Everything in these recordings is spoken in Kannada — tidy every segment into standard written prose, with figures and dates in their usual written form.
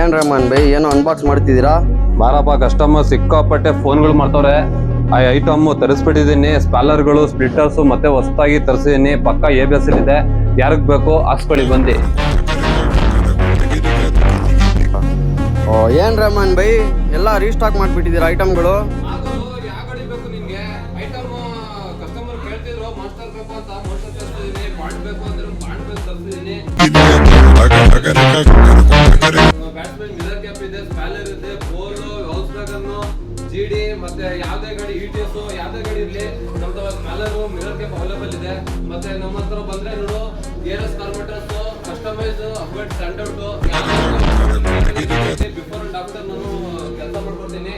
ಏನ್ ರಮನ್ ಬೈ ಏನೋ ಅನ್ಬಾಕ್ಸ್ ಮಾಡ್ತಿದ್ದೀರಾ? ಬಾರಪ್ಪ, ಕಸ್ಟಮರ್ ಸಿಕ್ಕಾಪಟ್ಟೆ ಫೋನ್ಗಳು ಮಾಡ್ತವ್ರೆ. ಆ ಐಟಮ್ ತರಿಸ್ಬಿಟ್ಟಿದ್ದೀನಿ. ಸ್ಪಾಲರ್ಗಳು, ಸ್ಪ್ಲಿಟರ್ಸ್ ಮತ್ತೆ ಹೊಸದಾಗಿ ತರಿಸಿದ್ದೀನಿ. ಪಕ್ಕ ABS ಇದೆ. ಯಾರಿಗ್ ಬೇಕು ಹಾಕ್ಸ್ಕೊಳ್ಳಿ ಬಂದು. ಓ ಏನ್ ರಮನ್ ಬೈ ಎಲ್ಲ ರೀಸ್ಟಾಕ್ ಮಾಡ್ಬಿಟ್ಟಿದ್ದೀರಾ ಐಟಮ್ಗಳು? ಬ್ಯಾಟ್ಸ್ಮನ್ ಮಿರರ್ ಕ್ಯಾಪ್ ಇದೆ, ಸ್ಪಾಲರ್ ಇದೆ, ಪೋಲೋ, ವೋಲ್ಕ್ಸ್ವ್ಯಾಗನ್, GD ಮತ್ತೆ ಯಾವ್ದೇ ಗಾಡಿ ETS ಯಾವ್ದೇ ಗಾಡಿ ಇರ್ಲಿ ನಮ್ಮ ಹತ್ರ ಸ್ಪಾಲರ್ ಮಿರರ್ ಕ್ಯಾಪ್ ಅವೈಲೇಬಲ್ ಇದೆ. ಮತ್ತೆ ನಮ್ಮ ಹತ್ರ ಬಂದ್ರೆ ನೋಡು ARS carburetors, customise, upgrade, standard before and after ನಾನು ಕೆಲಸ ಮಾಡ್ಕೊಡ್ತೀನಿ.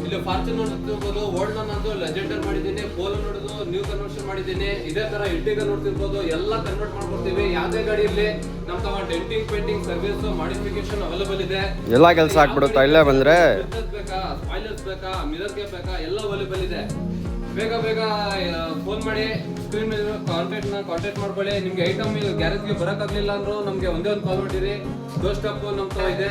ಇಲ್ಲಿ ಫಾರ್ಚುನರ್ ನೋಡ್ತಿರ್ಬೋದು, ಓಲ್ಡ್ ನಂದು ಲೆಜೆಂಡರ್ ಮಾಡಿದ್ದೀನಿ, ಪೋಲೋ ನೋಡೋದು ನ್ಯೂ ಕನ್ವರ್ಷನ್ ಮಾಡಿದ್ದೀನಿ. ಇದೇ ತರ ಇಟ್ಟಿಗೆ ನೋಡ್ತಿರ್ಬೋದು, ಎಲ್ಲ ಕನ್ವರ್ಟ್ ಮಾಡ್ಕೊಡ್ತೀವಿ. ಯಾವ್ದೇ ಗಾಡಿ ಇರ್ಲಿ ನಮ್ಮ ತವ denting, painting service, modification available ಇದೆ. ಎಲ್ಲ ಕೆಲಸ ಆಗ್ಬಿಡುತ್ತಾ ಇಲ್ಲೇ ಬಂದ್ರೆ? ಬೇಕಾ, ಸ್ಪಾಯ್ಲರ್ಸ್ ಬೇಕಾ, ಮಿರರ್ ಕ್ಯಾಪ್ ಬೇಕಾ, ಎಲ್ಲ ಅವೈಲೇಬಲ್ ಇದೆ. ಬೇಗ ಬೇಗ ಫೋನ್ ಮಾಡಿ, ಸ್ಕ್ರೀನ್ ಮೇಲೆ ಕಾಂಟ್ಯಾಕ್ಟ್ ಮಾಡ್ಕೊಳ್ಳಿ. ನಿಮ್ಗೆ ಐಟಮ್ ಗ್ಯಾರೇಜ್ಗೆ ಬರೋಕ್ಕಾಗಲಿಲ್ಲ ಅಂದ್ರೂ ನಮಗೆ ಒಂದೇ ಒಂದು ಕಾಲ್ ಮಾಡಿರಿ. ಡೋರ್ ಸ್ಟಾಪ್ ನಮ್ಮ ತರ ಇದೆ.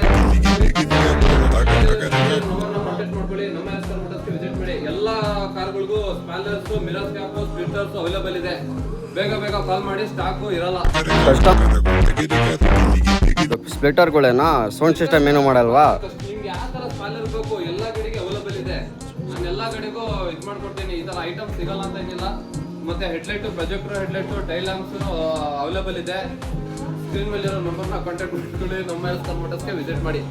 ಕಾಂಟ್ಯಾಕ್ಟ್ ಮಾಡ್ಕೊಳ್ಳಿ. ನಮ್ಮ ಮೋಟರ್ಸ್ಗೆ ವಿಸಿಟ್ ಮಾಡಿ. ಎಲ್ಲ ಕಾರ್ಗಳಿಗೂ ಸ್ಪಾಲರ್ಸ್, ಮಿರರ್ ಕ್ಯಾಪ್, ಸ್ಪ್ಲಿಟರ್ಸ್ ಅವೈಲೇಬಲ್ ಇದೆ. ಬೇಗ ಬೇಗ ಕಾಲ್ ಮಾಡಿ, ಸ್ಟಾಕ್ ಇರಲ್ಲ. ಸ್ಪ್ಲಿಟರ್ಗಳೇನಾ? ಸೌಂಡ್ ಸಿಸ್ಟಮ್ ಏನು ಮಾಡಲ್ವಾ? ನಿಮ್ಗೆ ಯಾವ ತರ ಸ್ಪಾಲರ್ ಬೇಕು ಎಲ್ಲ ಗಾಡಿಗೆ ಅವೈಲೇಬಲ್ ಇದೆ. ನಾನು ಎಲ್ಲ ಗಾಡಿಗೂ ಇದು ಮಾಡ್ಕೊಡ್ತೀನಿ. ಈ ತರ ಐಟಮ್ ಸಿಗಲ್ಲ ಅಂತ ಏನಿಲ್ಲ. ಮತ್ತೆ headlight, projector headlight, tail lamps available ಇದೆ. ಸ್ಕ್ರೀನ್ ಮೇಲೆ ಇರೋ ನಂಬರ್ನ ಕಾಂಟ್ಯಾಕ್ಟ್ ಮಾಡ್ಕೊಳ್ಳಿ. ನಮ್ಮ ಮೋಟರ್ಸ್ಗೆ ವಿಸಿಟ್ ಮಾಡಿ.